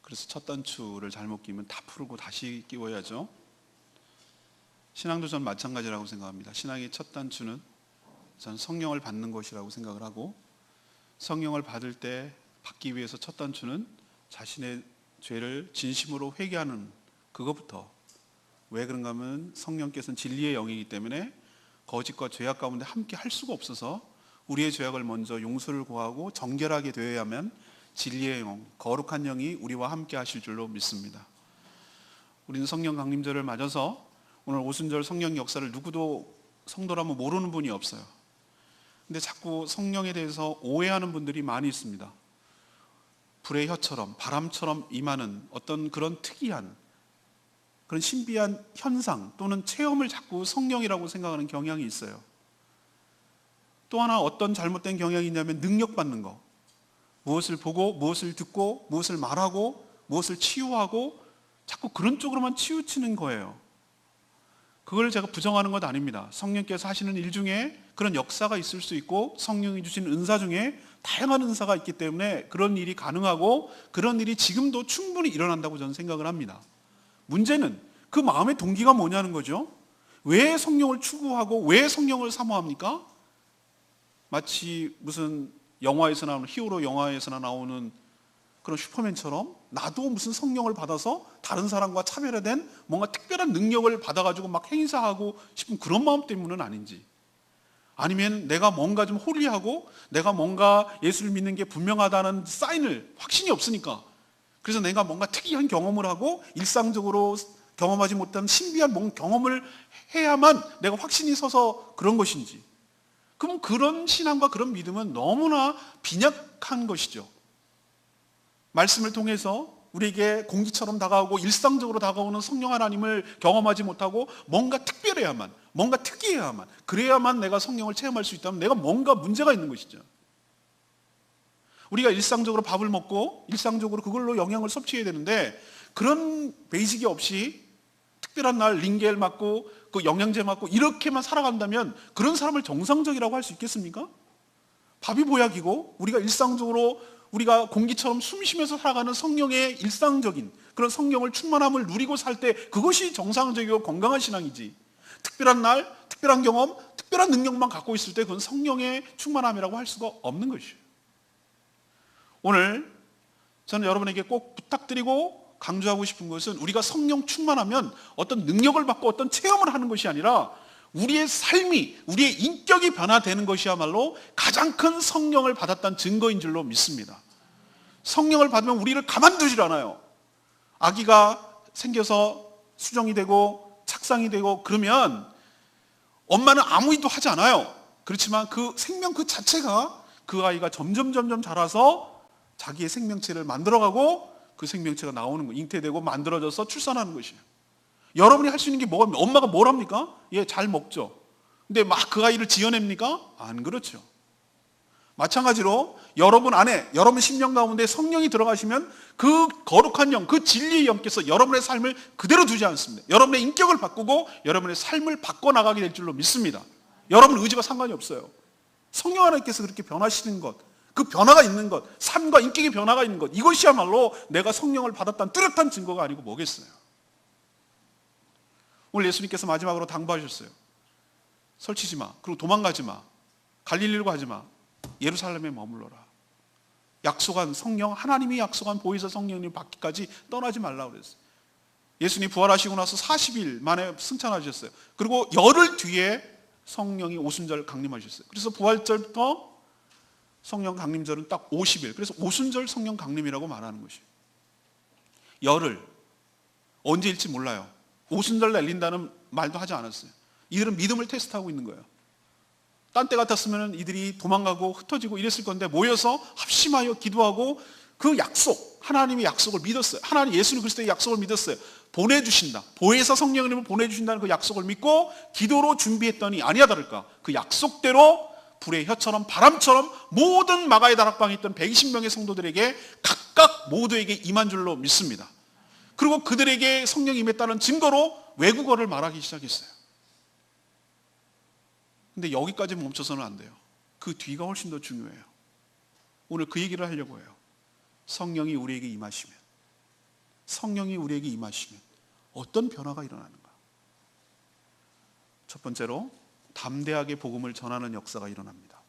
그래서 첫 단추를 잘못 끼면 다 풀고 다시 끼워야죠. 신앙도 전 마찬가지라고 생각합니다. 신앙의 첫 단추는 전 성령을 받는 것이라고 생각을 하고, 성령을 받을 때 받기 위해서 첫 단추는 자신의 죄를 진심으로 회개하는 그것부터. 왜 그런가 하면 성령께서는 진리의 영이기 때문에 거짓과 죄악 가운데 함께 할 수가 없어서 우리의 죄악을 먼저 용서를 구하고 정결하게 되어야만 진리의 영, 거룩한 영이 우리와 함께 하실 줄로 믿습니다. 우리는 성령 강림절을 맞아서 오늘 오순절 성령 역사를 누구도 성도라면 모르는 분이 없어요. 근데 자꾸 성령에 대해서 오해하는 분들이 많이 있습니다. 불의 혀처럼 바람처럼 임하는 어떤 그런 특이한 그런 신비한 현상 또는 체험을 자꾸 성령이라고 생각하는 경향이 있어요. 또 하나 어떤 잘못된 경향이 있냐면 능력받는 거. 무엇을 보고 무엇을 듣고 무엇을 말하고 무엇을 치유하고 자꾸 그런 쪽으로만 치우치는 거예요. 그걸 제가 부정하는 것 아닙니다. 성령께서 하시는 일 중에 그런 역사가 있을 수 있고 성령이 주신 은사 중에 다양한 은사가 있기 때문에 그런 일이 가능하고 그런 일이 지금도 충분히 일어난다고 저는 생각을 합니다. 문제는 그 마음의 동기가 뭐냐는 거죠. 왜 성령을 추구하고 왜 성령을 사모합니까? 마치 무슨 영화에서 나오는 히어로 영화에서나 나오는 그런 슈퍼맨처럼 나도 무슨 성령을 받아서 다른 사람과 차별화된 뭔가 특별한 능력을 받아가지고 막 행사하고 싶은 그런 마음 때문은 아닌지, 아니면 내가 뭔가 좀 홀리하고 내가 뭔가 예수를 믿는 게 분명하다는 사인을 확신이 없으니까 그래서 내가 뭔가 특이한 경험을 하고 일상적으로 경험하지 못한 신비한 뭔 경험을 해야만 내가 확신이 서서 그런 것인지, 그럼 그런 신앙과 그런 믿음은 너무나 빈약한 것이죠. 말씀을 통해서 우리에게 공기처럼 다가오고 일상적으로 다가오는 성령 하나님을 경험하지 못하고 뭔가 특별해야만, 뭔가 특이해야만, 그래야만 내가 성령을 체험할 수 있다면 내가 뭔가 문제가 있는 것이죠. 우리가 일상적으로 밥을 먹고 일상적으로 그걸로 영양을 섭취해야 되는데 그런 베이직이 없이 특별한 날 링겔 맞고 그 영양제 맞고 이렇게만 살아간다면 그런 사람을 정상적이라고 할 수 있겠습니까? 밥이 보약이고 우리가 일상적으로 우리가 공기처럼 숨 쉬면서 살아가는 성령의 일상적인 그런 성령을 충만함을 누리고 살 때 그것이 정상적이고 건강한 신앙이지, 특별한 날, 특별한 경험, 특별한 능력만 갖고 있을 때 그건 성령의 충만함이라고 할 수가 없는 것이에요. 오늘 저는 여러분에게 꼭 부탁드리고 강조하고 싶은 것은 우리가 성령 충만하면 어떤 능력을 받고 어떤 체험을 하는 것이 아니라 우리의 삶이, 우리의 인격이 변화되는 것이야말로 가장 큰 성령을 받았다는 증거인 줄로 믿습니다. 성령을 받으면 우리를 가만두질 않아요. 아기가 생겨서 수정이 되고 착상이 되고 그러면 엄마는 아무 일도 하지 않아요. 그렇지만 그 생명 그 자체가 그 아이가 점점 자라서 자기의 생명체를 만들어가고 그 생명체가 나오는 거, 잉태되고 만들어져서 출산하는 것이에요. 여러분이 할 수 있는 게 뭐가, 엄마가 뭘 합니까? 예, 잘 먹죠. 근데 막 그 아이를 지어냅니까? 안 그렇죠. 마찬가지로 여러분 안에, 여러분 심령 가운데 성령이 들어가시면 그 거룩한 영, 그 진리의 영께서 여러분의 삶을 그대로 두지 않습니다. 여러분의 인격을 바꾸고 여러분의 삶을 바꿔나가게 될 줄로 믿습니다. 여러분 의지가 상관이 없어요. 성령 하나님께서 그렇게 변하시는 것, 그 변화가 있는 것, 삶과 인격의 변화가 있는 것, 이것이야말로 내가 성령을 받았다는 뚜렷한 증거가 아니고 뭐겠어요. 오늘 예수님께서 마지막으로 당부하셨어요. 설치지 마. 그리고 도망가지 마. 갈릴리로 가지 마. 예루살렘에 머물러라. 약속한 성령, 하나님이 약속한 보혜사 성령님 받기까지 떠나지 말라고 그랬어요. 예수님 부활하시고 나서 40일 만에 승천하셨어요. 그리고 열흘 뒤에 성령이 오순절 강림하셨어요. 그래서 부활절부터 성령 강림절은 딱 50일. 그래서 오순절 성령 강림이라고 말하는 것이에요. 열흘. 언제일지 몰라요. 오순절 날린다는 말도 하지 않았어요. 이들은 믿음을 테스트하고 있는 거예요. 딴 때 같았으면 이들이 도망가고 흩어지고 이랬을 건데 모여서 합심하여 기도하고 그 약속, 하나님의 약속을 믿었어요. 하나님 예수님 그리스도의 약속을 믿었어요. 보내주신다. 보혜사 성령님을 보내주신다는 그 약속을 믿고 기도로 준비했더니 아니야 다를까. 그 약속대로 불의 혀처럼 바람처럼 모든 마가의 다락방에 있던 120명의 성도들에게 각각 모두에게 임한 줄로 믿습니다. 그리고 그들에게 성령이 임했다는 증거로 외국어를 말하기 시작했어요. 근데 여기까지 멈춰서는 안 돼요. 그 뒤가 훨씬 더 중요해요. 오늘 그 얘기를 하려고 해요. 성령이 우리에게 임하시면 성령이 우리에게 임하시면 어떤 변화가 일어나는가? 첫 번째로 담대하게 복음을 전하는 역사가 일어납니다.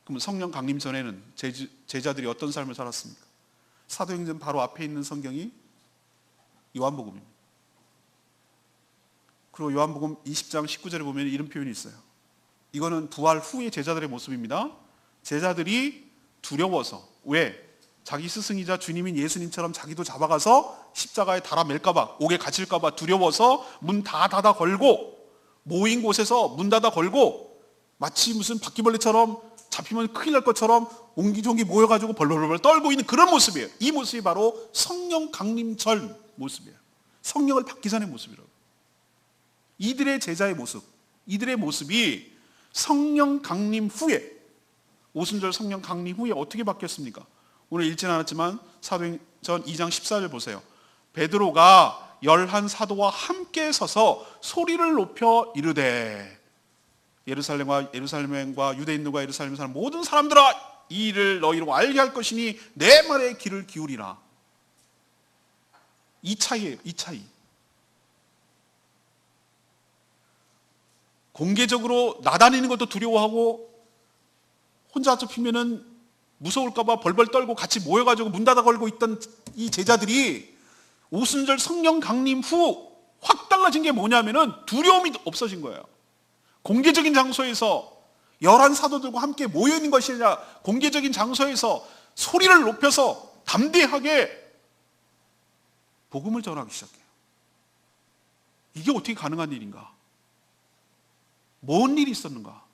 그럼 성령 강림 전에는 제자들이 어떤 삶을 살았습니까? 사도행전 바로 앞에 있는 성경이 요한복음입니다. 그리고 요한복음 20장 19절에 보면 이런 표현이 있어요. 이거는 부활 후의 제자들의 모습입니다. 제자들이 두려워서, 왜? 자기 스승이자 주님인 예수님처럼 자기도 잡아가서 십자가에 달아 맬까봐, 옥에 갇힐까봐 두려워서 문 다 닫아 걸고, 모인 곳에서 문 닫아 걸고, 마치 무슨 바퀴벌레처럼 잡히면 큰일 날 것처럼 옹기종기 모여가지고 벌벌벌 떨고 있는 그런 모습이에요. 이 모습이 바로 성령 강림 전 모습이에요. 성령을 받기 전의 모습이라고. 이들의 제자의 모습, 이들의 모습이 성령 강림 후에, 오순절 성령 강림 후에 어떻게 바뀌었습니까? 오늘 읽지는 않았지만 사도행전 2장 14절 보세요. 베드로가 11 사도와 함께 서서 소리를 높여 이르되, 예루살렘과 유대인들과 예루살렘 사람 모든 사람들아, 이 일을 너희로 알게 할 것이니 내 말에 귀를 기울이라. 이 차이예요. 이 차이. 공개적으로 나다니는 것도 두려워하고 혼자 잡히면은 무서울까봐 벌벌 떨고 같이 모여가지고 문 닫아 걸고 있던 이 제자들이 오순절 성령 강림 후 확 달라진 게 뭐냐면은 두려움이 없어진 거예요. 공개적인 장소에서 11 사도들과 함께 모여있는 것이 아니라 공개적인 장소에서 소리를 높여서 담대하게 복음을 전하기 시작해요. 이게 어떻게 가능한 일인가? 뭔 일이 있었는가?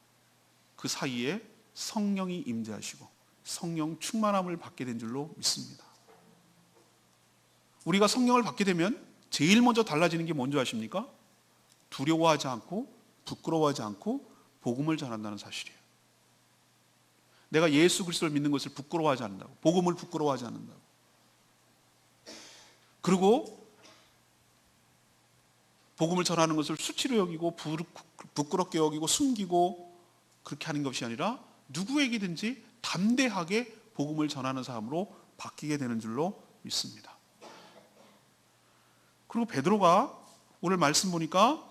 그 사이에 성령이 임재하시고 성령 충만함을 받게 된 줄로 믿습니다. 우리가 성령을 받게 되면 제일 먼저 달라지는 게 뭔지 아십니까? 두려워하지 않고 부끄러워하지 않고 복음을 전한다는 사실이에요. 내가 예수 그리스도를 믿는 것을 부끄러워하지 않는다고, 복음을 부끄러워하지 않는다고. 그리고 복음을 전하는 것을 수치로 여기고 부끄럽게 여기고 숨기고 그렇게 하는 것이 아니라 누구에게든지 담대하게 복음을 전하는 사람으로 바뀌게 되는 줄로 믿습니다. 그리고 베드로가 오늘 말씀 보니까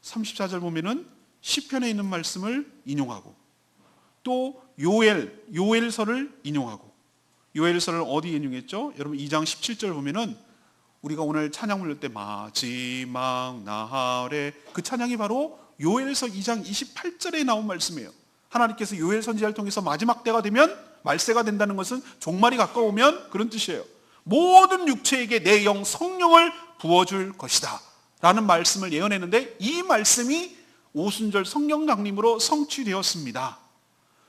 34절 보면은 시편에 있는 말씀을 인용하고 또 요엘서를 인용하고, 요엘서를 어디 인용했죠? 여러분 2장 17절 보면은 우리가 오늘 찬양 부를 때 마지막 날에 그 찬양이 바로 요엘서 2장 28절에 나온 말씀이에요. 하나님께서 요엘 선지자를 통해서 마지막 때가 되면, 말세가 된다는 것은 종말이 가까우면 그런 뜻이에요. 모든 육체에게 내 영 성령을 부어줄 것이다 라는 말씀을 예언했는데, 이 말씀이 오순절 성령 강림으로 성취되었습니다.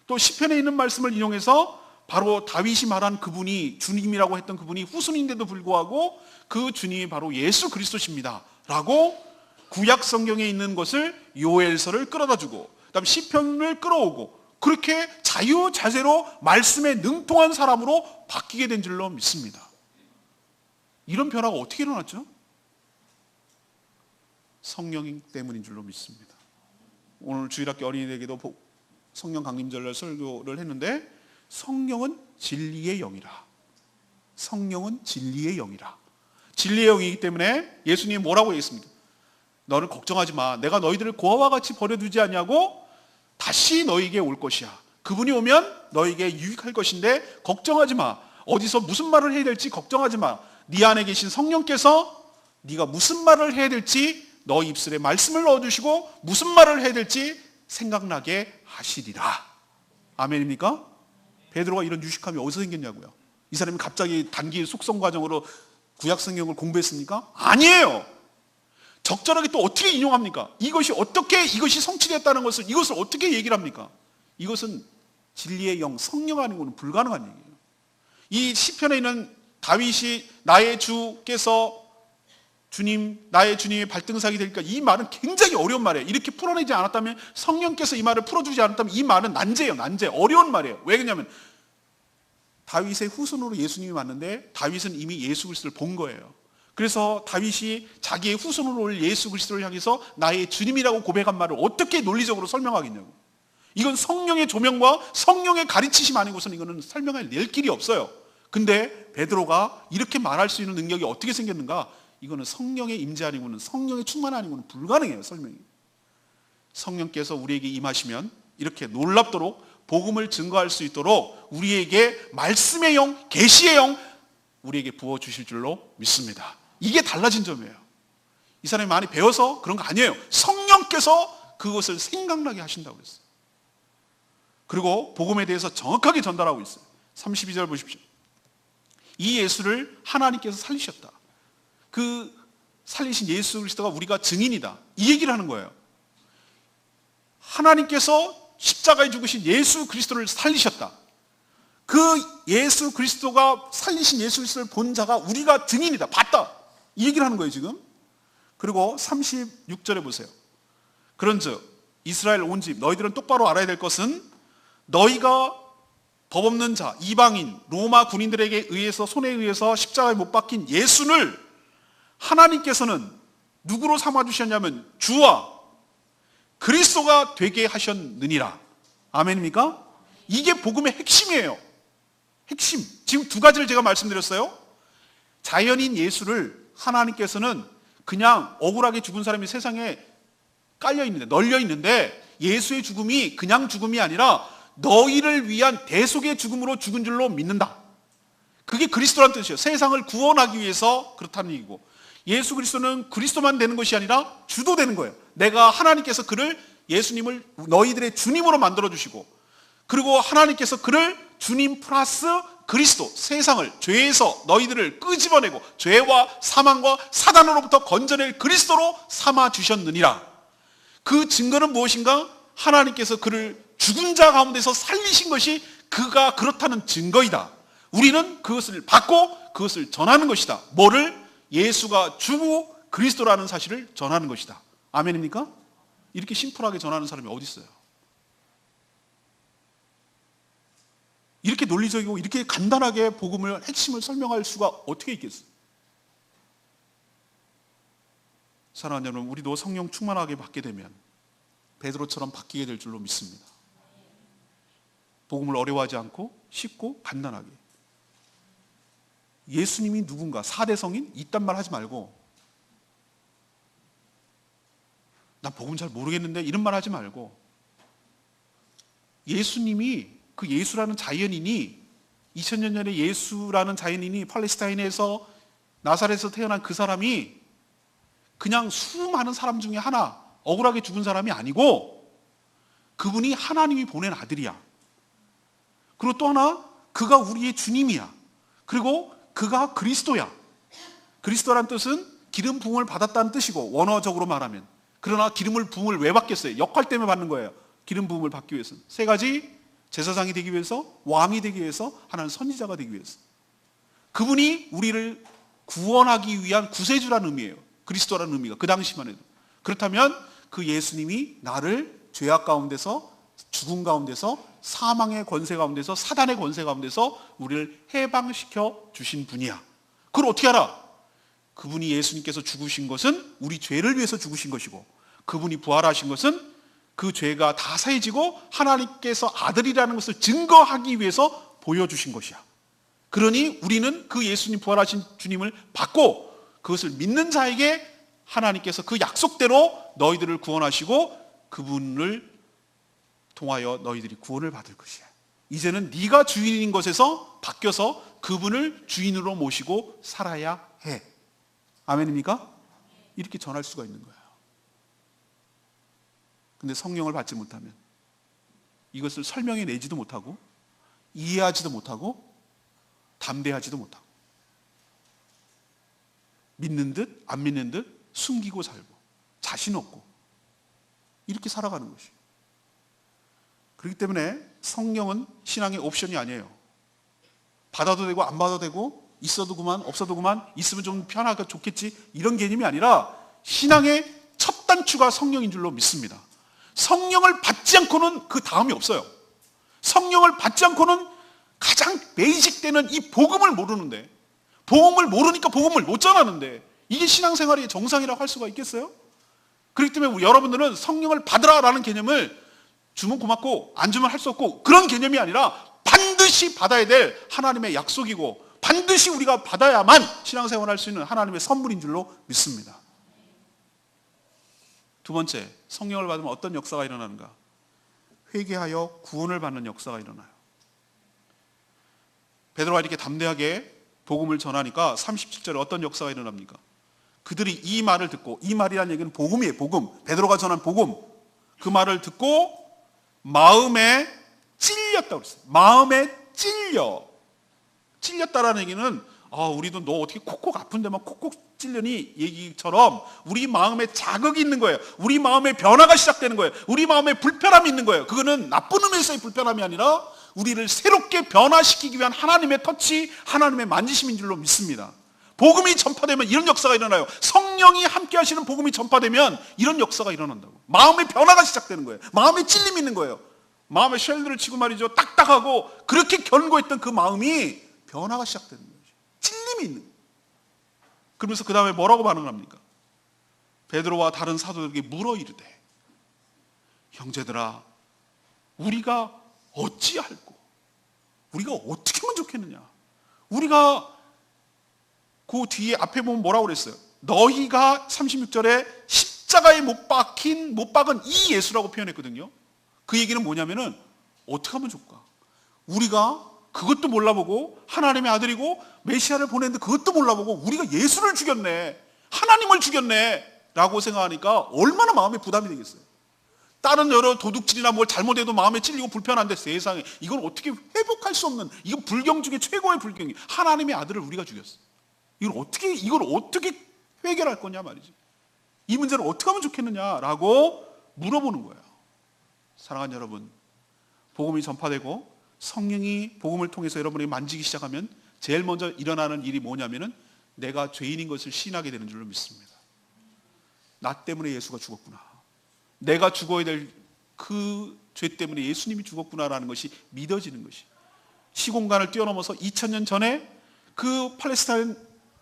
또 시편에 있는 말씀을 인용해서 바로 다윗이 말한 그분이, 주님이라고 했던 그분이 후손인데도 불구하고 그 주님이 바로 예수 그리스도십니다 라고 구약 성경에 있는 것을 요엘서를 끌어다주고 그다음 시편을 끌어오고, 그렇게 자유자재로 말씀에 능통한 사람으로 바뀌게 된 줄로 믿습니다. 이런 변화가 어떻게 일어났죠? 성령 때문인 줄로 믿습니다. 오늘 주일학교 어린이들에게도 성령 강림절날 설교를 했는데, 성령은 진리의 영이라. 성령은 진리의 영이라. 진리의 영이기 때문에 예수님이 뭐라고 얘기했습니까? 너는 걱정하지 마. 내가 너희들을 고아와 같이 버려두지 않냐고 다시 너희에게 올 것이야. 그분이 오면 너희에게 유익할 것인데 걱정하지 마. 어디서 무슨 말을 해야 될지 걱정하지 마. 네 안에 계신 성령께서 네가 무슨 말을 해야 될지 너희 입술에 말씀을 넣어주시고 무슨 말을 해야 될지 생각나게 하시리라. 아멘입니까? 베드로가 이런 유식함이 어디서 생겼냐고요? 이 사람이 갑자기 단기 숙성 과정으로 구약 성경을 공부했습니까? 아니에요. 적절하게 또 어떻게 인용합니까? 이것이 성취됐다는 것을, 이것을 어떻게 얘기를 합니까? 이것은 진리의 영, 성령 아니고는 불가능한 얘기예요. 이 시편에 있는 다윗이 나의 주께서 나의 주님의 발등상이 되니까, 이 말은 굉장히 어려운 말이에요. 이렇게 풀어내지 않았다면, 성령께서 이 말을 풀어주지 않았다면 이 말은 난제예요. 난제. 어려운 말이에요. 왜 그러냐면 다윗의 후손으로 예수님이 왔는데 다윗은 이미 예수 그리스도를 본 거예요. 그래서 다윗이 자기의 후손으로 올 예수 그리스도를 향해서 나의 주님이라고 고백한 말을 어떻게 논리적으로 설명하겠냐고. 이건 성령의 조명과 성령의 가르치심 아니고서는 이거는 설명할 낼 길이 없어요. 근데 베드로가 이렇게 말할 수 있는 능력이 어떻게 생겼는가? 이거는 성령의 임재 아니고는, 성령의 충만 아니고는 불가능해요. 설명이. 성령께서 우리에게 임하시면 이렇게 놀랍도록 복음을 증거할 수 있도록 우리에게 말씀의 영, 계시의 영 우리에게 부어주실 줄로 믿습니다. 이게 달라진 점이에요. 이 사람이 많이 배워서 그런 거 아니에요. 성령께서 그것을 생각나게 하신다고 그랬어요. 그리고 복음에 대해서 정확하게 전달하고 있어요. 32절 보십시오. 이 예수를 하나님께서 살리셨다. 그 살리신 예수 그리스도가 우리가 증인이다. 이 얘기를 하는 거예요. 하나님께서 십자가에 죽으신 예수 그리스도를 살리셨다. 그 예수 그리스도가 살리신 예수 그리스도를 본 자가 우리가 증인이다. 봤다. 이 얘기를 하는 거예요 지금. 그리고 36절에 보세요. 그런즉 이스라엘 온 집 너희들은 똑바로 알아야 될 것은 너희가 법 없는 자, 이방인, 로마 군인들에게 의해서 손에 의해서 십자가에 못 박힌 예수를 하나님께서는 누구로 삼아주셨냐면 주와 그리스도가 되게 하셨느니라. 아멘입니까? 이게 복음의 핵심이에요. 핵심. 지금 두 가지를 제가 말씀드렸어요. 자연인 예수를 하나님께서는 그냥 억울하게 죽은 사람이 세상에 깔려 있는데, 널려 있는데 예수의 죽음이 그냥 죽음이 아니라 너희를 위한 대속의 죽음으로 죽은 줄로 믿는다. 그게 그리스도란 뜻이에요. 세상을 구원하기 위해서 그렇다는 얘기고, 예수 그리스도는 그리스도만 되는 것이 아니라 주도 되는 거예요. 내가 하나님께서 그를, 예수님을 너희들의 주님으로 만들어 주시고, 그리고 하나님께서 그를 주님 플러스 그리스도, 세상을 죄에서 너희들을 끄집어내고 죄와 사망과 사단으로부터 건져낼 그리스도로 삼아 주셨느니라. 그 증거는 무엇인가? 하나님께서 그를 죽은 자 가운데서 살리신 것이 그가 그렇다는 증거이다. 우리는 그것을 받고 그것을 전하는 것이다. 뭐를? 예수가 주고 그리스도라는 사실을 전하는 것이다. 아멘입니까? 이렇게 심플하게 전하는 사람이 어디 있어요? 이렇게 논리적이고 이렇게 간단하게 복음을 핵심을 설명할 수가 어떻게 있겠어요? 사랑하는 여러분, 우리도 성령 충만하게 받게 되면 베드로처럼 바뀌게 될 줄로 믿습니다. 복음을 어려워하지 않고 쉽고 간단하게. 예수님이 누군가, 4대 성인? 이딴 말 하지 말고, 나 복음 잘 모르겠는데 이런 말 하지 말고, 예수님이, 그 예수라는 자연인이, 2000년 전에 예수라는 자연인이 팔레스타인에서 나사렛에서 태어난 그 사람이 그냥 수많은 사람 중에 하나, 억울하게 죽은 사람이 아니고 그분이 하나님이 보낸 아들이야. 그리고 또 하나, 그가 우리의 주님이야. 그리고 그가 그리스도야. 그리스도란 뜻은 기름 부음을 받았다는 뜻이고, 원어적으로 말하면. 그러나 기름을 부음을 왜 받겠어요? 역할 때문에 받는 거예요. 기름 부음을 받기 위해서는. 세 가지: 제사장이 되기 위해서, 왕이 되기 위해서, 하나는 선지자가 되기 위해서. 그분이 우리를 구원하기 위한 구세주라는 의미예요. 그리스도라는 의미가 그 당시만 해도. 그렇다면 그 예수님이 나를 죄악 가운데서, 죽음 가운데서, 사망의 권세 가운데서, 사단의 권세 가운데서 우리를 해방시켜 주신 분이야. 그걸 어떻게 알아? 그분이, 예수님께서 죽으신 것은 우리 죄를 위해서 죽으신 것이고, 그분이 부활하신 것은 그 죄가 다 사해지고 하나님께서 아들이라는 것을 증거하기 위해서 보여주신 것이야. 그러니 우리는 그 예수님, 부활하신 주님을 받고 그것을 믿는 자에게 하나님께서 그 약속대로 너희들을 구원하시고 그분을 통하여 너희들이 구원을 받을 것이야. 이제는 네가 주인인 것에서 바뀌어서 그분을 주인으로 모시고 살아야 해. 아멘입니까? 이렇게 전할 수가 있는 거예요. 근데 성령을 받지 못하면 이것을 설명해 내지도 못하고, 이해하지도 못하고, 담대하지도 못하고, 믿는 듯 안 믿는 듯 숨기고 살고 자신 없고 이렇게 살아가는 것이에요. 그렇기 때문에 성령은 신앙의 옵션이 아니에요. 받아도 되고 안 받아도 되고, 있어도 그만 없어도 그만, 있으면 좀 편하고 좋겠지, 이런 개념이 아니라 신앙의 첫 단추가 성령인 줄로 믿습니다. 성령을 받지 않고는 그 다음이 없어요. 성령을 받지 않고는 가장 베이직되는 이 복음을 모르는데, 복음을 모르니까 복음을 못 전하는데, 이게 신앙생활의 정상이라고 할 수가 있겠어요? 그렇기 때문에 여러분들은 성령을 받으라라는 개념을 주면 고맙고 안 주면 할 수 없고 그런 개념이 아니라 반드시 반드시 받아야 될 하나님의 약속이고 반드시 우리가 받아야만 신앙생활을 할 수 있는 하나님의 선물인 줄로 믿습니다. 두 번째, 성령을 받으면 어떤 역사가 일어나는가? 회개하여 구원을 받는 역사가 일어나요. 베드로가 이렇게 담대하게 복음을 전하니까 37절에 어떤 역사가 일어납니까? 그들이 이 말을 듣고, 이 말이라는 얘기는 복음이에요. 복음. 베드로가 전한 복음. 그 말을 듣고 마음에 찔렸다고 그랬어요. 마음에 찔렸다라는 얘기는 우리도 너 어떻게 콕콕 아픈 데만 콕콕 찔려니 얘기처럼 우리 마음에 자극이 있는 거예요. 우리 마음에 변화가 시작되는 거예요. 우리 마음에 불편함이 있는 거예요. 그거는 나쁜 의미에서의 불편함이 아니라 우리를 새롭게 변화시키기 위한 하나님의 터치, 하나님의 만지심인 줄로 믿습니다. 복음이 전파되면 이런 역사가 일어나요. 성령이 함께 하시는 복음이 전파되면 이런 역사가 일어난다고. 마음의 변화가 시작되는 거예요. 마음에 찔림이 있는 거예요. 마음에 쉘드를 치고 말이죠. 딱딱하고 그렇게 견고했던 그 마음이 변화가 시작되는 거예요. 찔림이 있는 거예요. 그러면서 그 다음에 뭐라고 반응합니까? 베드로와 다른 사도들에게 물어 이르되 형제들아 우리가 어찌할꼬? 우리가 어떻게 하면 좋겠느냐? 우리가 그 뒤에 앞에 보면 뭐라고 그랬어요? 너희가 36절에 십자가에 못 박은 이 예수라고 표현했거든요. 그 얘기는 뭐냐면은 어떻게 하면 좋을까? 우리가 그것도 몰라보고 하나님의 아들이고 메시아를 보냈는데 그것도 몰라보고 우리가 예수를 죽였네, 하나님을 죽였네 라고 생각하니까 얼마나 마음에 부담이 되겠어요. 다른 여러 도둑질이나 뭘 잘못해도 마음에 찔리고 불편한데 세상에 이걸 어떻게 회복할 수 없는, 이건 불경 중에 최고의 불경이 하나님의 아들을 우리가 죽였어. 이걸 어떻게 해결할 거냐 말이지. 이 문제를 어떻게 하면 좋겠느냐라고 물어보는 거예요. 사랑하는 여러분, 복음이 전파되고 성령이 복음을 통해서 여러분이 만지기 시작하면 제일 먼저 일어나는 일이 뭐냐면은 내가 죄인인 것을 시인하게 되는 줄로 믿습니다. 나 때문에 예수가 죽었구나. 내가 죽어야 될 그 죄 때문에 예수님이 죽었구나라는 것이 믿어지는 것이, 시공간을 뛰어넘어서 2000년 전에 그 팔레스타인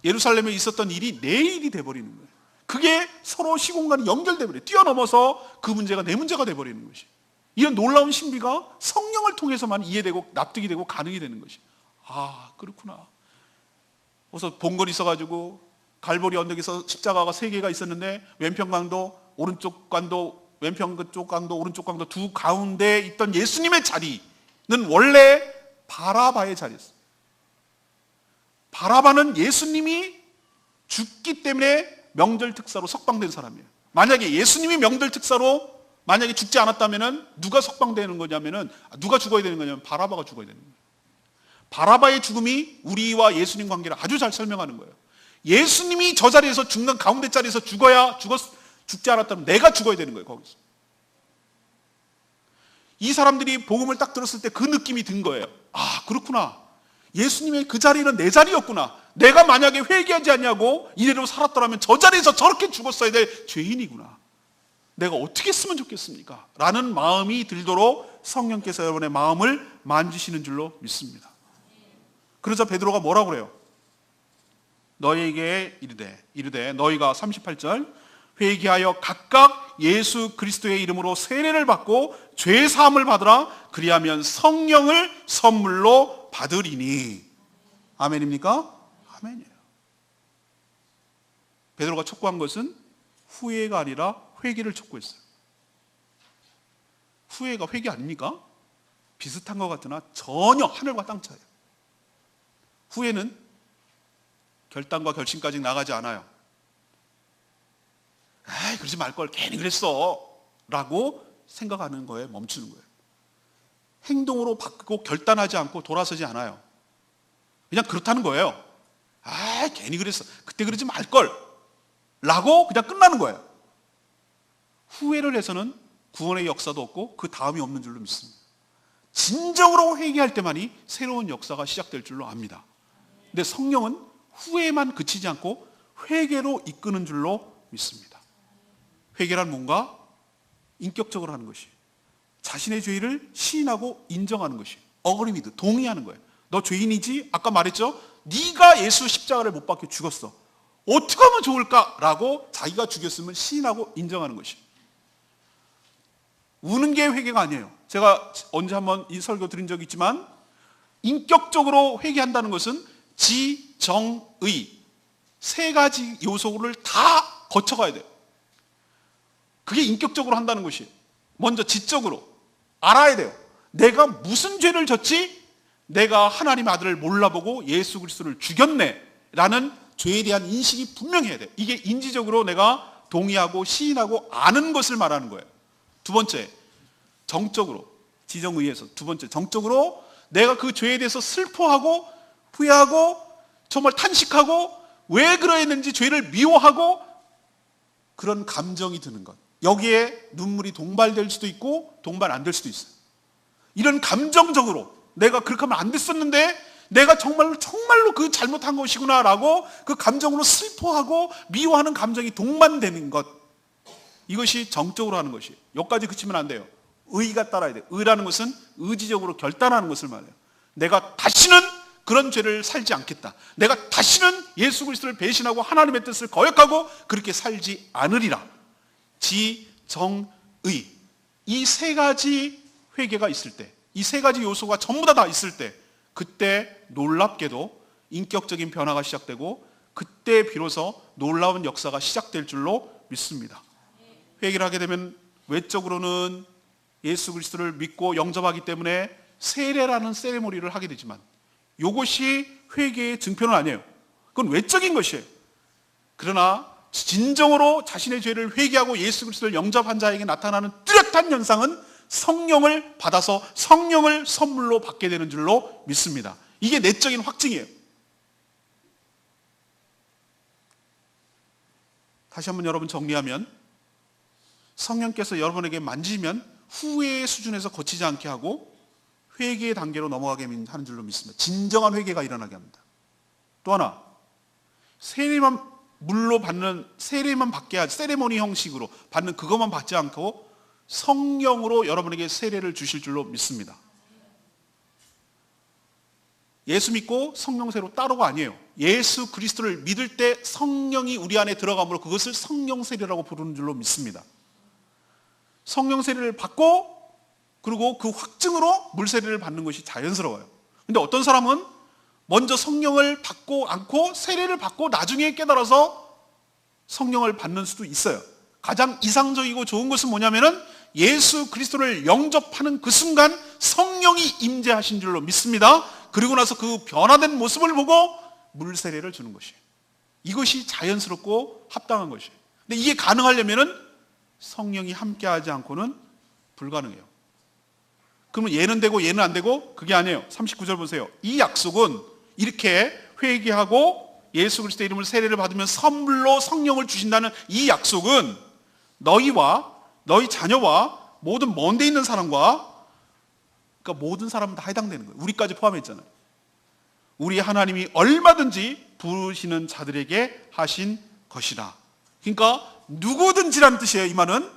예루살렘에 있었던 일이 내 일이 돼버리는 거예요. 그게 서로 시공간이 연결돼버려요. 뛰어넘어서 그 문제가 내 문제가 돼버리는 것이. 이런 놀라운 신비가 성령을 통해서만 이해되고 납득이 되고 가능이 되는 것이. 그렇구나. 그래서 봉건이 있어가지고 갈보리 언덕에서 십자가가 3개가 있었는데 왼편 강도 오른쪽 강도, 왼편 그쪽 강도 오른쪽 강도 두 가운데 있던 예수님의 자리는 원래 바라바의 자리였어요. 바라바는 예수님이 죽기 때문에 명절 특사로 석방된 사람이에요. 만약에 예수님이 명절 특사로 만약에 죽지 않았다면 누가 석방되는 거냐면은, 누가 죽어야 되는 거냐면 바라바가 죽어야 되는 거예요. 바라바의 죽음이 우리와 예수님 관계를 아주 잘 설명하는 거예요. 예수님이 저 자리에서 죽는 가운데 자리에서 죽지 않았다면 내가 죽어야 되는 거예요. 거기서. 이 사람들이 복음을 딱 들었을 때 그 느낌이 든 거예요. 그렇구나. 예수님의 그 자리는 내 자리였구나. 내가 만약에 회개하지 않냐고 이대로 살았더라면 저 자리에서 저렇게 죽었어야 될 죄인이구나. 내가 어떻게 했으면 좋겠습니까? 라는 마음이 들도록 성령께서 여러분의 마음을 만지시는 줄로 믿습니다. 그러자 베드로가 뭐라고 그래요? 너희에게 이르되 너희가 38절 회개하여 각각 예수 그리스도의 이름으로 세례를 받고 죄 사함을 받으라. 그리하면 성령을 선물로 받으리니. 아멘입니까? 아멘이에요. 베드로가 촉구한 것은 후회가 아니라 회개를 촉구했어요. 후회가 회개 아닙니까? 비슷한 것 같으나 전혀 하늘과 땅 차이예요. 후회는 결단과 결심까지 나가지 않아요. 그러지 말걸, 괜히 그랬어 라고 생각하는 거에 멈추는 거예요. 행동으로 바꾸고 결단하지 않고 돌아서지 않아요. 그냥 그렇다는 거예요. 괜히 그랬어, 그때 그러지 말걸 라고 그냥 끝나는 거예요. 후회를 해서는 구원의 역사도 없고 그 다음이 없는 줄로 믿습니다. 진정으로 회개할 때만이 새로운 역사가 시작될 줄로 압니다. 근데 성령은 후회만 그치지 않고 회개로 이끄는 줄로 믿습니다. 회개란 뭔가 인격적으로 하는 것이, 자신의 죄를 시인하고 인정하는 것이, 어그리미드, 동의하는 거예요. 너 죄인이지? 아까 말했죠? 네가 예수 십자가를 못 박혀 죽었어. 어떻게 하면 좋을까라고 자기가 죽였음을 시인하고 인정하는 것이. 우는 게 회개가 아니에요. 제가 언제 한번 이 설교 드린 적이 있지만 인격적으로 회개한다는 것은 지정의 세 가지 요소를 다 거쳐가야 돼요. 그게 인격적으로 한다는 것이에요. 먼저 지적으로 알아야 돼요. 내가 무슨 죄를 졌지? 내가 하나님 아들을 몰라보고 예수 그리스도를 죽였네 라는 죄에 대한 인식이 분명해야 돼요. 이게 인지적으로 내가 동의하고 시인하고 아는 것을 말하는 거예요. 두 번째, 정적으로, 지정의에서 두 번째, 정적으로 내가 그 죄에 대해서 슬퍼하고 후회하고 정말 탄식하고 왜 그러했는지 죄를 미워하고 그런 감정이 드는 것. 여기에 눈물이 동발될 수도 있고 동발 안 될 수도 있어요. 이런 감정적으로 내가 그렇게 하면 안 됐었는데 내가 정말로 그 잘못한 것이구나 라고 그 감정으로 슬퍼하고 미워하는 감정이 동반되는 것. 이것이 정적으로 하는 것이에요. 여기까지 그치면 안 돼요. 의가 따라야 돼요. 의라는 것은 의지적으로 결단하는 것을 말해요. 내가 다시는 그런 죄를 살지 않겠다. 내가 다시는 예수 그리스도를 배신하고 하나님의 뜻을 거역하고 그렇게 살지 않으리라. 지정의. 이 세 가지 회개가 있을 때, 이 세 가지 요소가 전부 다 있을 때, 그때 놀랍게도 인격적인 변화가 시작되고 그때 비로소 놀라운 역사가 시작될 줄로 믿습니다. 회개를 하게 되면 외적으로는 예수 그리스도를 믿고 영접하기 때문에 세례라는 세레모니를 하게 되지만 이것이 회개의 증표는 아니에요. 그건 외적인 것이에요. 그러나 진정으로 자신의 죄를 회개하고 예수 그리스도를 영접한 자에게 나타나는 뚜렷한 현상은 성령을 받아서 성령을 선물로 받게 되는 줄로 믿습니다. 이게 내적인 확증이에요. 다시 한번 여러분 정리하면 성령께서 여러분에게 만지면 후회의 수준에서 거치지 않게 하고 회개의 단계로 넘어가게 하는 줄로 믿습니다. 진정한 회개가 일어나게 합니다. 또 하나, 세례만 물로 받는, 세례만 받게 하지, 세레모니 형식으로 받는 그것만 받지 않고 성령으로 여러분에게 세례를 주실 줄로 믿습니다. 예수 믿고 성령 세례로 따로가 아니에요. 예수 그리스도를 믿을 때 성령이 우리 안에 들어가므로 그것을 성령 세례라고 부르는 줄로 믿습니다. 성령 세례를 받고 그리고 그 확증으로 물 세례를 받는 것이 자연스러워요. 근데 어떤 사람은 먼저 성령을 받고 않고 세례를 받고 나중에 깨달아서 성령을 받는 수도 있어요. 가장 이상적이고 좋은 것은 뭐냐면은 예수 그리스도를 영접하는 그 순간 성령이 임재하신 줄로 믿습니다. 그리고 나서 그 변화된 모습을 보고 물 세례를 주는 것이에요. 이것이 자연스럽고 합당한 것이에요. 근데 이게 가능하려면은 성령이 함께하지 않고는 불가능해요. 그러면 얘는 되고 얘는 안 되고 그게 아니에요. 39절 보세요. 이 약속은 이렇게 회개하고 예수 그리스도 이름을 세례를 받으면 선물로 성령을 주신다는 이 약속은 너희와 너희 자녀와 모든 먼 데 있는 사람과, 그러니까 모든 사람은 다 해당되는 거예요. 우리까지 포함했잖아요. 우리 하나님이 얼마든지 부르시는 자들에게 하신 것이라. 그러니까 누구든지라는 뜻이에요. 이 말은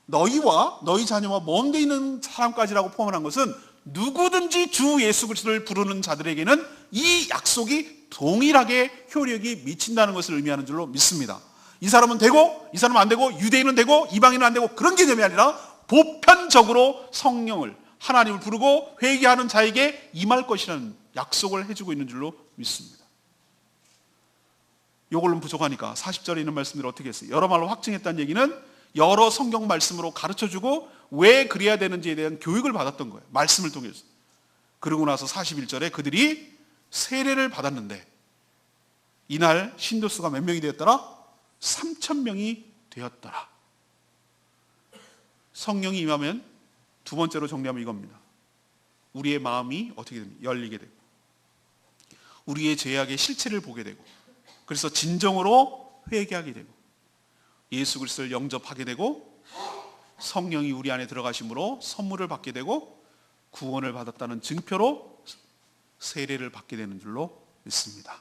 너희와 너희 자녀와 먼 데 있는 사람까지라고 포함한 것은 누구든지 주 예수 그리스도를 부르는 자들에게는 이 약속이 동일하게 효력이 미친다는 것을 의미하는 줄로 믿습니다. 이 사람은 되고 이 사람은 안 되고 유대인은 되고 이방인은 안 되고 그런 개념이 아니라 보편적으로 성령을, 하나님을 부르고 회개하는 자에게 임할 것이라는 약속을 해주고 있는 줄로 믿습니다. 이걸로는 부족하니까 40절에 있는 말씀들을 어떻게 했어요? 여러 말로 확증했다는 얘기는 여러 성경 말씀으로 가르쳐주고 왜 그래야 되는지에 대한 교육을 받았던 거예요. 말씀을 통해서. 그러고 나서 41절에 그들이 세례를 받았는데 이날 신도수가 몇 명이 되었더라? 3,000명이 되었더라. 성령이 임하면 두 번째로 정리하면 이겁니다. 우리의 마음이 어떻게 됩니까? 열리게 되고 우리의 죄악의 실체를 보게 되고 그래서 진정으로 회개하게 되고 예수 그리스도를 영접하게 되고 성령이 우리 안에 들어가심으로 선물을 받게 되고 구원을 받았다는 증표로 세례를 받게 되는 줄로 믿습니다.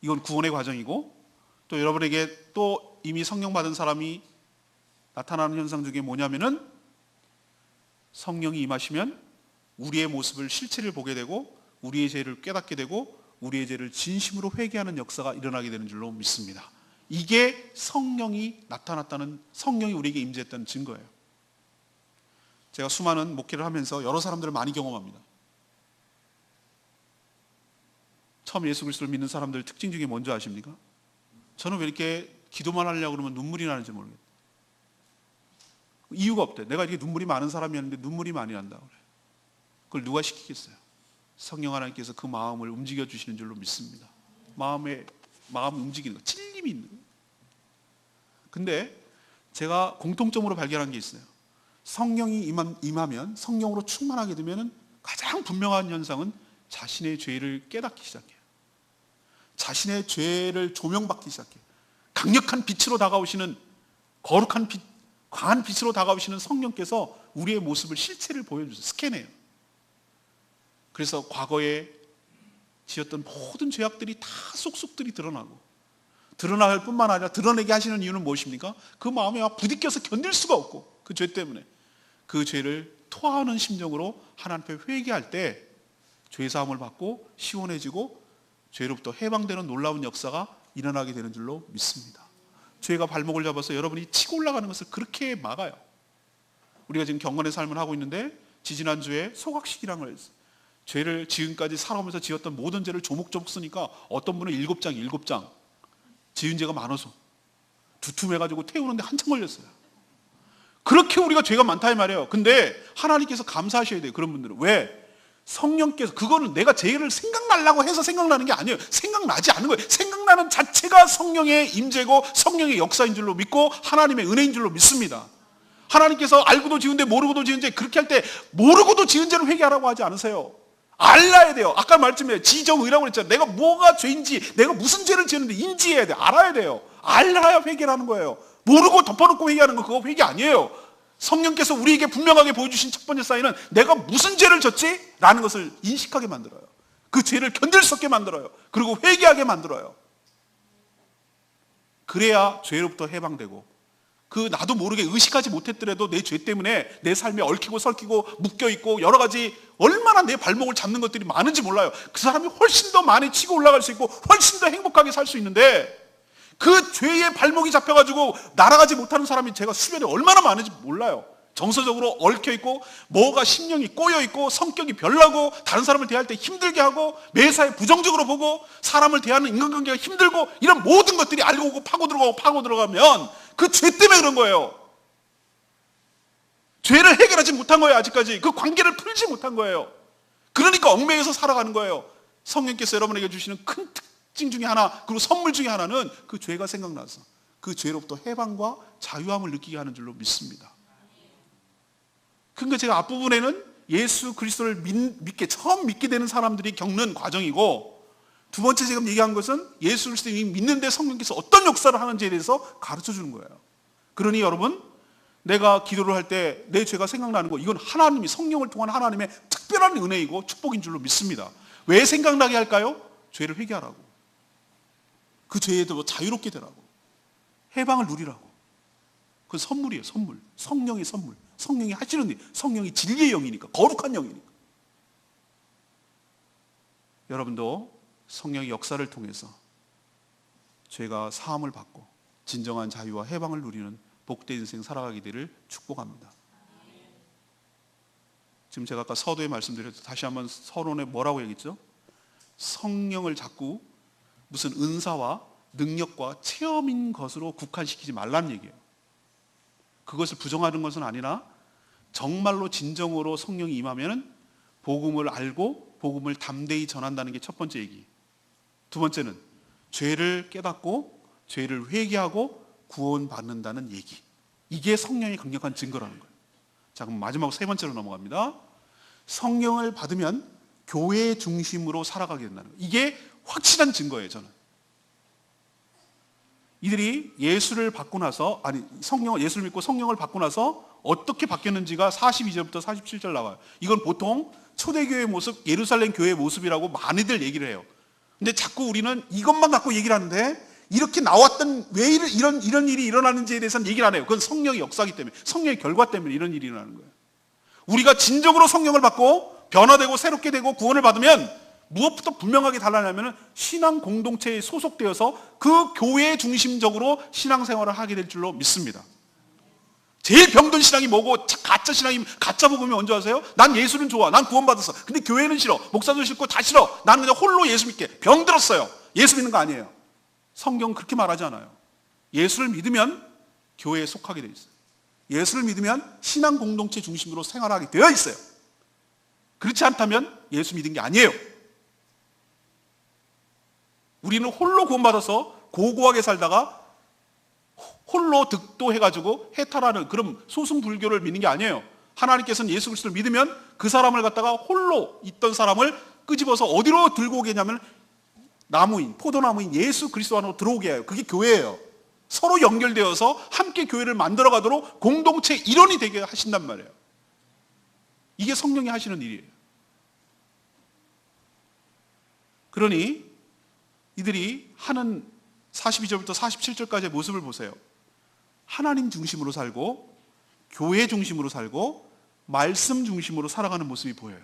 이건 구원의 과정이고 또 여러분에게 또 이미 성령 받은 사람이 나타나는 현상 중에 뭐냐면은 성령이 임하시면 우리의 모습을 실체를 보게 되고 우리의 죄를 깨닫게 되고 우리의 죄를 진심으로 회개하는 역사가 일어나게 되는 줄로 믿습니다. 이게 성령이 나타났다는, 성령이 우리에게 임재했다는 증거예요. 제가 수많은 목회를 하면서 여러 사람들을 많이 경험합니다. 처음 예수 그리스도를 믿는 사람들 특징 중에 뭔지 아십니까? 저는 왜 이렇게 기도만 하려고 그러면 눈물이 나는지 모르겠어요. 이유가 없대. 내가 이렇게 눈물이 많은 사람이었는데 눈물이 많이 난다 그래. 그걸 누가 시키겠어요? 성령 하나님께서 그 마음을 움직여 주시는 줄로 믿습니다. 마음 움직이는 거, 찔림이 있는 거예요. 근데 제가 공통점으로 발견한 게 있어요. 성령이 임하면, 성령으로 충만하게 되면 가장 분명한 현상은 자신의 죄를 깨닫기 시작해요. 자신의 죄를 조명받기 시작해요. 강력한 빛으로 다가오시는, 거룩한 빛, 과한 빛으로 다가오시는 성령께서 우리의 모습을, 실체를 보여주세요. 스캔해요. 그래서 과거에 지었던 모든 죄악들이 다 쏙쏙들이 드러나고, 드러날 뿐만 아니라 드러내게 하시는 이유는 무엇입니까? 그 마음에 막 부딪혀서 견딜 수가 없고, 그 죄 때문에 그 죄를 토하는 심정으로 하나님 앞에 회개할 때 죄사함을 받고 시원해지고 죄로부터 해방되는 놀라운 역사가 일어나게 되는 줄로 믿습니다. 죄가 발목을 잡아서 여러분이 치고 올라가는 것을 그렇게 막아요. 우리가 지금 경건의 삶을 하고 있는데 지지난주에 소각식이라는 걸 했어요. 죄를 지금까지 살아오면서 지었던 모든 죄를 조목조목 쓰니까 어떤 분은 7장 지은 죄가 많아서 두툼해가지고 태우는데 한참 걸렸어요. 그렇게 우리가 죄가 많다 이 말이에요. 근데 하나님께서 감사하셔야 돼요. 그런 분들은. 왜? 성령께서, 그거는 내가 죄를 생각나려고 해서 생각나는 게 아니에요. 생각나지 않는 거예요. 생각나는 자체가 성령의 임재고 성령의 역사인 줄로 믿고 하나님의 은혜인 줄로 믿습니다. 하나님께서 알고도 지은 죄 모르고도 지은 죄, 그렇게 할 때 모르고도 지은 죄를 회개하라고 하지 않으세요. 알아야 돼요. 아까 말씀에 지정의라고 그랬잖아요. 내가 뭐가 죄인지, 내가 무슨 죄를 지었는데 인지해야 돼요. 알아야 돼요. 알아야 회개를 하는 거예요. 모르고 덮어놓고 회개하는 거, 그거 회개 아니에요. 성령께서 우리에게 분명하게 보여주신 첫 번째 사인은 내가 무슨 죄를 졌지? 라는 것을 인식하게 만들어요. 그 죄를 견딜 수 없게 만들어요. 그리고 회개하게 만들어요. 그래야 죄로부터 해방되고, 그 나도 모르게 의식하지 못했더라도 내 죄 때문에 내 삶에 얽히고 설키고 묶여있고 여러 가지 얼마나 내 발목을 잡는 것들이 많은지 몰라요. 그 사람이 훨씬 더 많이 치고 올라갈 수 있고 훨씬 더 행복하게 살 수 있는데, 그 죄의 발목이 잡혀가지고 날아가지 못하는 사람이 제가 수변에 얼마나 많은지 몰라요. 정서적으로 얽혀있고 뭐가 심령이 꼬여있고 성격이 별나고 다른 사람을 대할 때 힘들게 하고 매사에 부정적으로 보고 사람을 대하는 인간관계가 힘들고, 이런 모든 것들이 알고 오고 파고 들어가면 그 죄 때문에 그런 거예요. 죄를 해결하지 못한 거예요. 아직까지 그 관계를 풀지 못한 거예요. 그러니까 얽매여서 살아가는 거예요. 성령께서 여러분에게 주시는 큰 특징 중에 하나, 그리고 선물 중에 하나는 그 죄가 생각나서 그 죄로부터 해방과 자유함을 느끼게 하는 줄로 믿습니다. 그러니까 제가 앞부분에는 예수 그리스도를 처음 믿게 되는 사람들이 겪는 과정이고, 두 번째 지금 얘기한 것은 예수 그리스도를 믿는데 성령께서 어떤 역사를 하는지에 대해서 가르쳐 주는 거예요. 그러니 여러분, 내가 기도를 할 때 내 죄가 생각나는 거, 이건 하나님이, 성령을 통한 하나님의 특별한 은혜이고 축복인 줄로 믿습니다. 왜 생각나게 할까요? 죄를 회개하라고. 그 죄에도 자유롭게 되라고. 해방을 누리라고. 그건 선물이에요. 선물. 성령의 선물. 성령이 하시는 일. 성령이 진리의 영이니까, 거룩한 영이니까. 여러분도 성령의 역사를 통해서 죄가 사함을 받고 진정한 자유와 해방을 누리는 복된 인생 살아가게 되기를 축복합니다. 지금 제가 아까 서두에 말씀드렸죠. 다시 한번 서론에 뭐라고 얘기했죠? 성령을 자꾸 무슨 은사와 능력과 체험인 것으로 국한시키지 말라는 얘기예요. 그것을 부정하는 것은 아니라 정말로 진정으로 성령이 임하면 복음을 알고 복음을 담대히 전한다는 게 첫 번째 얘기. 두 번째는 죄를 깨닫고 죄를 회개하고 구원받는다는 얘기. 이게 성령의 강력한 증거라는 거예요. 자, 그럼 마지막 세 번째로 넘어갑니다. 성령을 받으면 교회 중심으로 살아가게 된다는 거예요. 이게 확실한 증거예요. 저는 이들이 예수를 받고 나서, 예수를 믿고 성령을 받고 나서 어떻게 바뀌었는지가 42절부터 47절 나와요. 이건 보통 초대교회의 모습, 예루살렘 교회의 모습이라고 많이들 얘기를 해요. 근데 자꾸 우리는 이것만 갖고 얘기를 하는데, 이렇게 나왔던 왜 이런 일이 일어나는지에 대해서는 얘기를 안 해요. 그건 성령의 역사이기 때문에, 성령의 결과 때문에 이런 일이 일어나는 거예요. 우리가 진정으로 성령을 받고 변화되고 새롭게 되고 구원을 받으면 무엇부터 분명하게 달라냐면 신앙 공동체에 소속되어서 그 교회 중심적으로 신앙생활을 하게 될 줄로 믿습니다. 제일 병든 신앙이 뭐고 가짜 신앙이 가짜 복음이 뭔지 아세요? 난 예수는 좋아. 난 구원받았어. 근데 교회는 싫어. 목사도 싫고 다 싫어. 나는 그냥 홀로 예수 믿게. 병들었어요. 예수 믿는 거 아니에요. 성경은 그렇게 말하지 않아요. 예수를 믿으면 교회에 속하게 돼 있어요. 예수를 믿으면 신앙 공동체 중심으로 생활하게 되어 있어요. 그렇지 않다면 예수 믿은 게 아니에요. 우리는 홀로 구원받아서 고고하게 살다가 홀로 득도해가지고 해탈하는 그런 소승불교를 믿는 게 아니에요. 하나님께서는 예수 그리스도를 믿으면 그 사람을 갖다가 홀로 있던 사람을 끄집어서 어디로 들고 오겠냐면 나무인, 포도나무인 예수 그리스도 안으로 들어오게 해요. 그게 교회예요. 서로 연결되어서 함께 교회를 만들어가도록 공동체 일원이 되게 하신단 말이에요. 이게 성령이 하시는 일이에요. 그러니 이들이 하는 42절부터 47절까지의 모습을 보세요. 하나님 중심으로 살고 교회 중심으로 살고 말씀 중심으로 살아가는 모습이 보여요.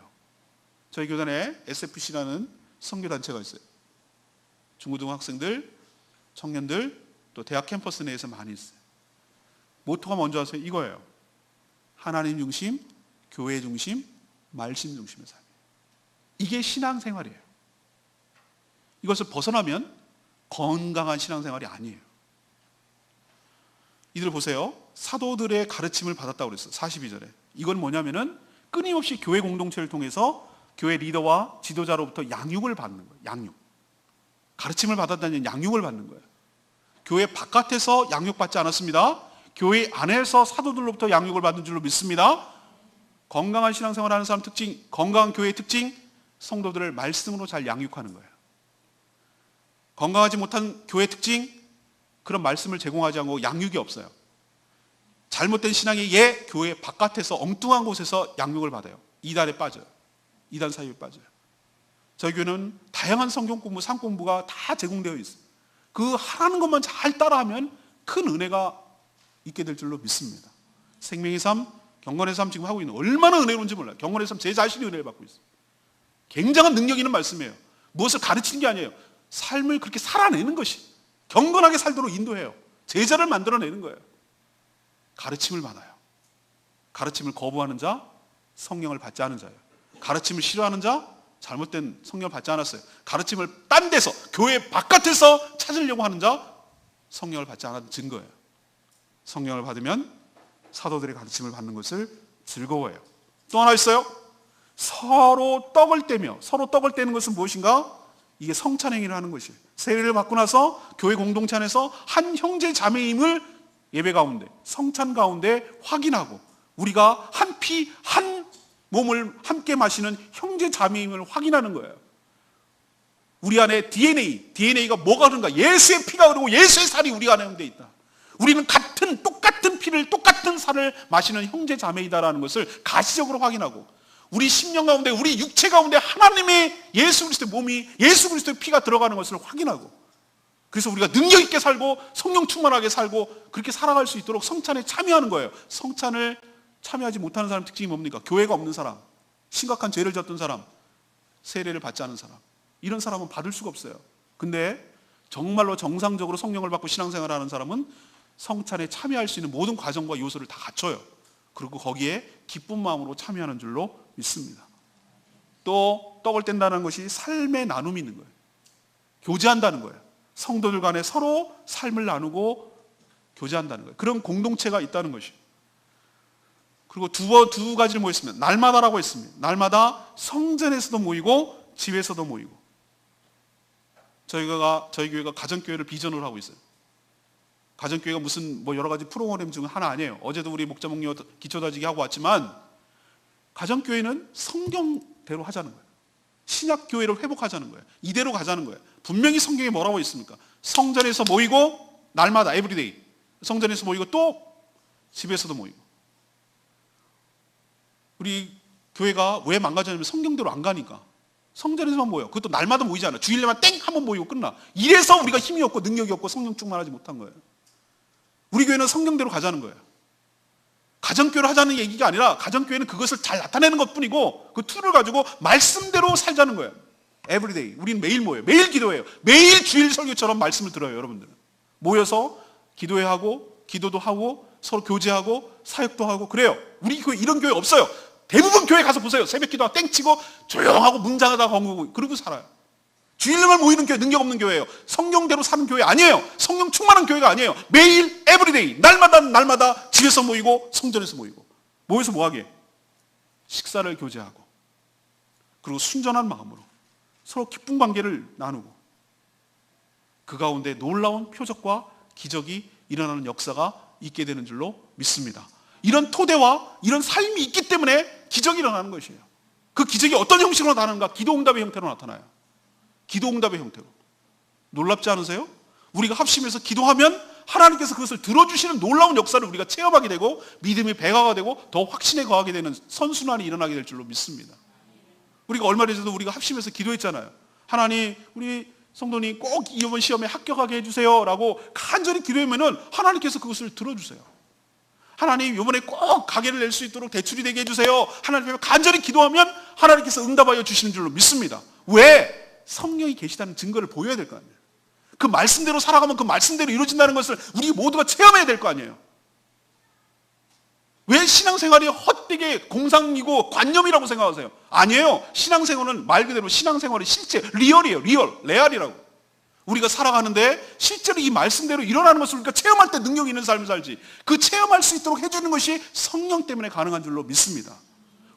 저희 교단에 SFC라는 선교단체가 있어요. 중고등학생들, 청년들, 또 대학 캠퍼스 내에서 많이 있어요. 모토가 뭔지 아세요? 이거예요. 하나님 중심, 교회 중심, 말씀 중심의 삶이에요. 이게 신앙생활이에요. 이것을 벗어나면 건강한 신앙생활이 아니에요. 이들 보세요. 사도들의 가르침을 받았다고 그랬어요. 42절에. 이건 뭐냐면은 끊임없이 교회 공동체를 통해서 교회 리더와 지도자로부터 양육을 받는 거예요. 양육. 가르침을 받았다는 양육을 받는 거예요. 교회 바깥에서 양육받지 않았습니다. 교회 안에서 사도들로부터 양육을 받은 줄로 믿습니다. 건강한 신앙생활을 하는 사람 특징, 건강한 교회의 특징, 성도들을 말씀으로 잘 양육하는 거예요. 건강하지 못한 교회 특징, 그런 말씀을 제공하지 않고 양육이 없어요. 잘못된 신앙이 교회 바깥에서 엉뚱한 곳에서 양육을 받아요. 이단에 빠져요. 이단 사유에 빠져요. 저희 교회는 다양한 성경 공부, 상 공부가 다 제공되어 있어요. 그 하라는 것만 잘 따라하면 큰 은혜가 있게 될 줄로 믿습니다. 생명의 삶, 경건의 삶 지금 하고 있는 얼마나 은혜로운지 몰라요. 경건의 삶 제 자신이 은혜를 받고 있어요. 굉장한 능력 있는 말씀이에요. 무엇을 가르치는 게 아니에요. 삶을 그렇게 살아내는 것이 경건하게 살도록 인도해요. 제자를 만들어내는 거예요. 가르침을 받아요. 가르침을 거부하는 자, 성령을 받지 않은 자예요. 가르침을 싫어하는 자, 잘못된 성령을 받지 않았어요. 가르침을 딴 데서, 교회 바깥에서 찾으려고 하는 자, 성령을 받지 않은 증거예요. 성령을 받으면 사도들의 가르침을 받는 것을 즐거워해요. 또 하나 있어요. 서로 떡을 떼며, 서로 떡을 떼는 것은 무엇인가? 이게 성찬행위를 하는 것이에요. 세례를 받고 나서 교회 공동체 안에서 한 형제 자매임을 예배 가운데, 성찬 가운데 확인하고 우리가 한 피, 한 몸을 함께 마시는 형제 자매임을 확인하는 거예요. 우리 안에 DNA가 뭐가 흐른가? 예수의 피가 흐르고 예수의 살이 우리 안에 함께 있다. 우리는 똑같은 피를, 똑같은 살을 마시는 형제 자매이다라는 것을 가시적으로 확인하고 우리 심령 가운데, 우리 육체 가운데 하나님의 예수 그리스도의 몸이, 예수 그리스도의 피가 들어가는 것을 확인하고, 그래서 우리가 능력 있게 살고 성령 충만하게 살고 그렇게 살아갈 수 있도록 성찬에 참여하는 거예요. 성찬을 참여하지 못하는 사람 특징이 뭡니까? 교회가 없는 사람, 심각한 죄를 졌던 사람, 세례를 받지 않은 사람, 이런 사람은 받을 수가 없어요. 근데 정말로 정상적으로 성령을 받고 신앙생활을 하는 사람은 성찬에 참여할 수 있는 모든 과정과 요소를 다 갖춰요. 그리고 거기에 기쁜 마음으로 참여하는 줄로 믿습니다. 또 떡을 뗀다는 것이 삶의 나눔이 있는 거예요. 교제한다는 거예요. 성도들 간에 서로 삶을 나누고 교제한다는 거예요. 그런 공동체가 있다는 것이에요. 그리고 두 가지를 모였습니다. 날마다라고 했습니다. 날마다 성전에서도 모이고 집에서도 모이고. 저희 교회가 가정교회를 비전으로 하고 있어요. 가정교회가 무슨 여러 가지 프로그램 중 하나 아니에요. 어제도 우리 목자 목녀 기초다지기 하고 왔지만 가정교회는 성경대로 하자는 거예요. 신약교회를 회복하자는 거예요. 이대로 가자는 거예요. 분명히 성경에 뭐라고 있습니까? 성전에서 모이고 날마다 에브리데이 성전에서 모이고 또 집에서도 모이고. 우리 교회가 왜 망가졌냐면 성경대로 안 가니까. 성전에서만 모여. 그것도 날마다 모이지 않아. 주일에만 땡 한번 모이고 끝나. 이래서 우리가 힘이 없고 능력이 없고 성령 충만하지 못한 거예요. 우리 교회는 성경대로 가자는 거예요. 가정교회를 하자는 얘기가 아니라 가정교회는 그것을 잘 나타내는 것뿐이고 그 툴을 가지고 말씀대로 살자는 거예요. 에브리데이. 우리는 매일 모여요. 매일 기도해요. 매일 주일 설교처럼 말씀을 들어요. 여러분들은 모여서 기도해야 하고 기도도 하고 서로 교제하고 사역도 하고 그래요. 우리 교회 이런 교회 없어요. 대부분 교회 가서 보세요. 새벽 기도하고 땡치고 조용하고 문장하다 건구고 그러고 살아요. 주일날 모이는 교회 능력 없는 교회예요. 성령대로 사는 교회 아니에요. 성령 충만한 교회가 아니에요. 매일 에브리데이 날마다 집에서 모이고 성전에서 모이고 모여서 뭐하게? 식사를 교제하고 그리고 순전한 마음으로 서로 기쁜 관계를 나누고 그 가운데 놀라운 표적과 기적이 일어나는 역사가 있게 되는 줄로 믿습니다. 이런 토대와 이런 삶이 있기 때문에 기적이 일어나는 것이에요. 그 기적이 어떤 형식으로 나타나는가? 기도응답의 형태로 나타나요. 기도응답의 형태로. 놀랍지 않으세요? 우리가 합심해서 기도하면 하나님께서 그것을 들어주시는 놀라운 역사를 우리가 체험하게 되고 믿음의 배가가 되고 더 확신에 거하게 되는 선순환이 일어나게 될 줄로 믿습니다. 우리가 얼마 전에도 우리가 합심해서 기도했잖아요. 하나님 우리 성도님 꼭 이번 시험에 합격하게 해주세요 라고 간절히 기도하면 하나님께서 그것을 들어주세요. 하나님 이번에 꼭 가게를 낼 수 있도록 대출이 되게 해주세요. 하나님 간절히 기도하면 하나님께서 응답하여 주시는 줄로 믿습니다. 왜? 성령이 계시다는 증거를 보여야 될 거 아니에요. 그 말씀대로 살아가면 그 말씀대로 이루어진다는 것을 우리 모두가 체험해야 될 거 아니에요. 왜 신앙생활이 헛되게 공상이고 관념이라고 생각하세요? 아니에요. 신앙생활은 말 그대로 신앙생활이 실제 리얼이에요. 레알이라고. 우리가 살아가는데 실제로 이 말씀대로 일어나는 것을 우리가 체험할 때 능력이 있는 삶을 살지 그 체험할 수 있도록 해주는 것이 성령 때문에 가능한 줄로 믿습니다.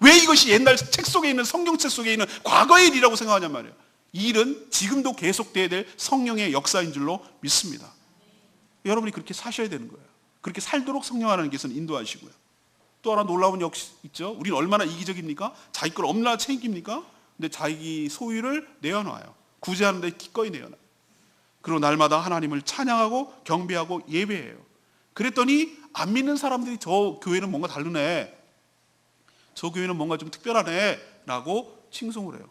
왜 이것이 옛날 책 속에 있는 성경책 속에 있는 과거의 일이라고 생각하냔 말이에요. 이 일은 지금도 계속돼야 될 성령의 역사인 줄로 믿습니다. 여러분이 그렇게 사셔야 되는 거예요. 그렇게 살도록 성령 하나님께서는 인도하시고요. 또 하나 놀라운 역시 있죠. 우리는 얼마나 이기적입니까? 자기 걸 얼마나 챙깁니까? 근데 자기 소유를 내어놔요. 구제하는데 기꺼이 내어놔요. 그리고 날마다 하나님을 찬양하고 경배하고 예배해요. 그랬더니 안 믿는 사람들이 저 교회는 뭔가 다르네, 저 교회는 뭔가 좀 특별하네 라고 칭송을 해요.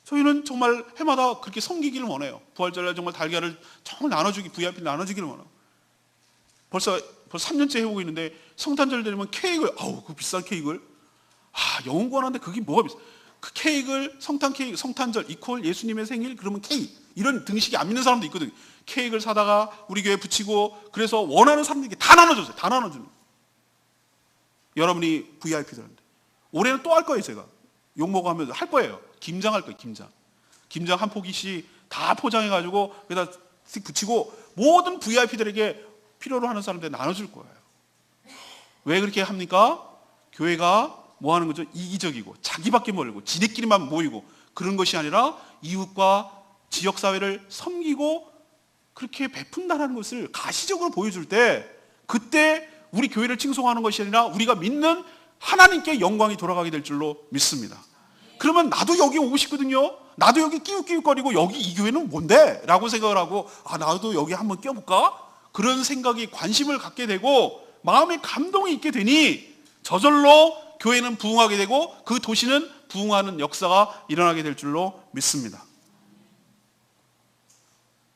저희는 정말 해마다 그렇게 섬기기를 원해요. 부활절날 정말 달걀을 정말 나눠주기, VIP를 나눠주기를 원해요. 벌써 3년째 해오고 있는데 성탄절 되면 케이크를, 그 비싼 케이크를, 영혼 구원하는데 그게 뭐가 비싸? 그 케이크를 성탄절 이퀄 예수님의 생일 그러면 케이크, 이런 등식이 안 믿는 사람도 있거든요. 케이크를 사다가 우리 교회에 붙이고 그래서 원하는 사람들에게 다 나눠줬어요. 다 나눠주는. 여러분이 VIP들한테 올해는 또 할 거예요. 제가 욕먹으면서 할 거예요. 김장 할 거예요. 김장 한 포기씩 다 포장해가지고 여기다 쓱 붙이고 모든 VIP들에게 필요로 하는 사람들에게 나눠줄 거예요. 왜 그렇게 합니까? 교회가 뭐 하는 거죠? 이기적이고 자기밖에 모르고 지네끼리만 모이고 그런 것이 아니라 이웃과 지역사회를 섬기고 그렇게 베푼다는 것을 가시적으로 보여줄 때 그때 우리 교회를 칭송하는 것이 아니라 우리가 믿는 하나님께 영광이 돌아가게 될 줄로 믿습니다. 그러면 나도 여기 오고 싶거든요. 나도 여기 끼웃끼웃거리고 여기 이 교회는 뭔데? 라고 생각을 하고 나도 여기 한번 껴볼까? 그런 생각이 관심을 갖게 되고 마음에 감동이 있게 되니 저절로 교회는 부흥하게 되고 그 도시는 부흥하는 역사가 일어나게 될 줄로 믿습니다.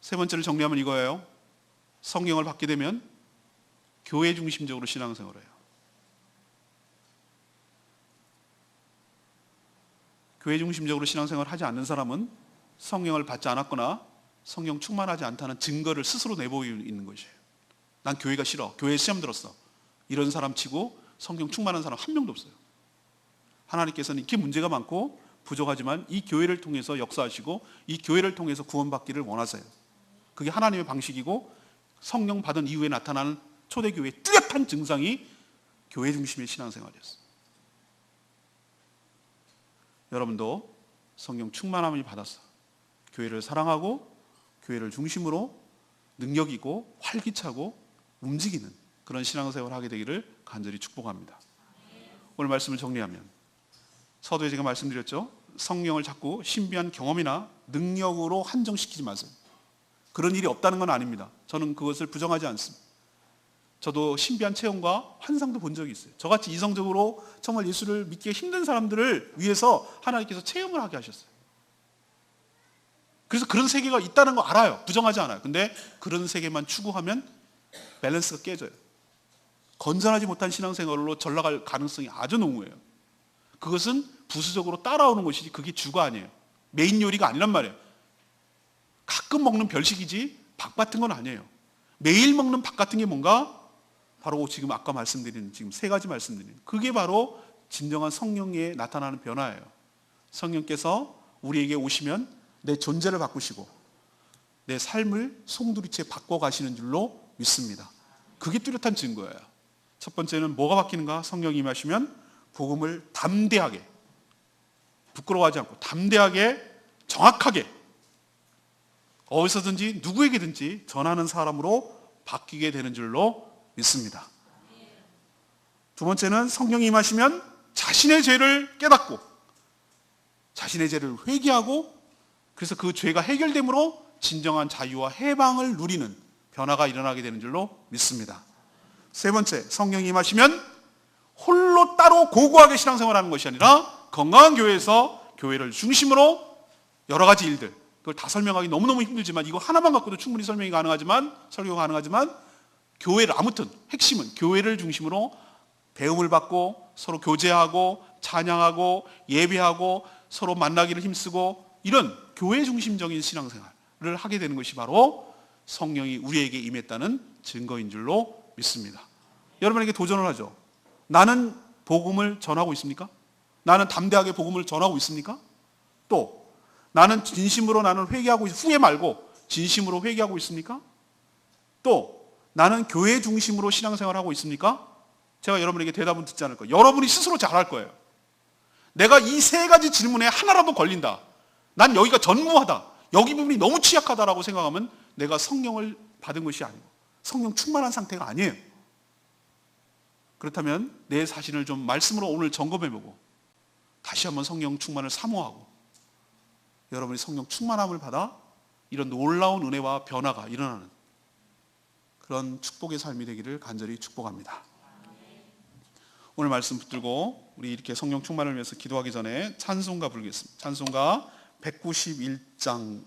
세 번째를 정리하면 이거예요. 성령을 받게 되면 교회 중심적으로 신앙생활을 해요. 교회 중심적으로 신앙생활을 하지 않는 사람은 성령을 받지 않았거나 성령 충만하지 않다는 증거를 스스로 내보이고 있는 것이에요. 난 교회가 싫어. 교회에 시험 들었어. 이런 사람 치고 성령 충만한 사람 한 명도 없어요. 하나님께서는 이렇게 문제가 많고 부족하지만 이 교회를 통해서 역사하시고 이 교회를 통해서 구원받기를 원하세요. 그게 하나님의 방식이고 성령 받은 이후에 나타나는 초대교회의 뚜렷한 증상이 교회 중심의 신앙생활이었어요. 여러분도 성령 충만함을 받아서 교회를 사랑하고 교회를 중심으로 능력 있고 활기차고 움직이는 그런 신앙생활을 하게 되기를 간절히 축복합니다. 오늘 말씀을 정리하면 서두에 제가 말씀드렸죠. 성령을 자꾸 신비한 경험이나 능력으로 한정시키지 마세요. 그런 일이 없다는 건 아닙니다. 저는 그것을 부정하지 않습니다. 저도 신비한 체험과 환상도 본 적이 있어요. 저같이 이성적으로 정말 예수를 믿기가 힘든 사람들을 위해서 하나님께서 체험을 하게 하셨어요. 그래서 그런 세계가 있다는 거 알아요. 부정하지 않아요. 근데 그런 세계만 추구하면 밸런스가 깨져요. 건전하지 못한 신앙생활로 전락할 가능성이 아주 농후해요. 그것은 부수적으로 따라오는 것이지 그게 주가 아니에요. 메인 요리가 아니란 말이에요. 가끔 먹는 별식이지 밥 같은 건 아니에요. 매일 먹는 밥 같은 게 뭔가? 바로 지금 아까 말씀드린 지금 세 가지 말씀드린 그게 바로 진정한 성령에 나타나는 변화예요. 성령께서 우리에게 오시면 내 존재를 바꾸시고 내 삶을 송두리째 바꿔가시는 줄로 믿습니다. 그게 뚜렷한 증거예요. 첫 번째는 뭐가 바뀌는가? 성령이 임하시면 복음을 담대하게, 부끄러워하지 않고 담대하게, 정확하게 어디서든지 누구에게든지 전하는 사람으로 바뀌게 되는 줄로 믿습니다. 두 번째는 성령이 임하시면 자신의 죄를 깨닫고 자신의 죄를 회개하고 그래서 그 죄가 해결됨으로 진정한 자유와 해방을 누리는 변화가 일어나게 되는 줄로 믿습니다. 세 번째, 성령이 임하시면 홀로 따로 고고하게 신앙생활하는 것이 아니라 건강한 교회에서 교회를 중심으로 여러 가지 일들, 그걸 다 설명하기 너무너무 힘들지만 이거 하나만 갖고도 충분히 설명이 가능하지만 설교가 가능하지만 교회를 아무튼 핵심은 교회를 중심으로 배움을 받고 서로 교제하고 찬양하고 예배하고 서로 만나기를 힘쓰고 이런 교회 중심적인 신앙생활을 하게 되는 것이 바로 성령이 우리에게 임했다는 증거인 줄로 믿습니다. 여러분에게 도전을 하죠. 나는 복음을 전하고 있습니까? 나는 담대하게 복음을 전하고 있습니까? 또 나는 진심으로 나는 회개하고 후회 말고 진심으로 회개하고 있습니까? 또 나는 교회 중심으로 신앙생활하고 있습니까? 제가 여러분에게 대답은 듣지 않을 거예요. 여러분이 스스로 잘할 거예요. 내가 이 세 가지 질문에 하나라도 걸린다. 난 여기가 전무하다. 여기 부분이 너무 취약하다라고 생각하면 내가 성령을 받은 것이 아니고 성령 충만한 상태가 아니에요. 그렇다면 내 자신을 좀 말씀으로 오늘 점검해보고 다시 한번 성령 충만을 사모하고 여러분이 성령 충만함을 받아 이런 놀라운 은혜와 변화가 일어나는 그런 축복의 삶이 되기를 간절히 축복합니다. 오늘 말씀 붙들고 우리 이렇게 성령 충만을 위해서 기도하기 전에 찬송가 부르겠습니다. 찬송가 191장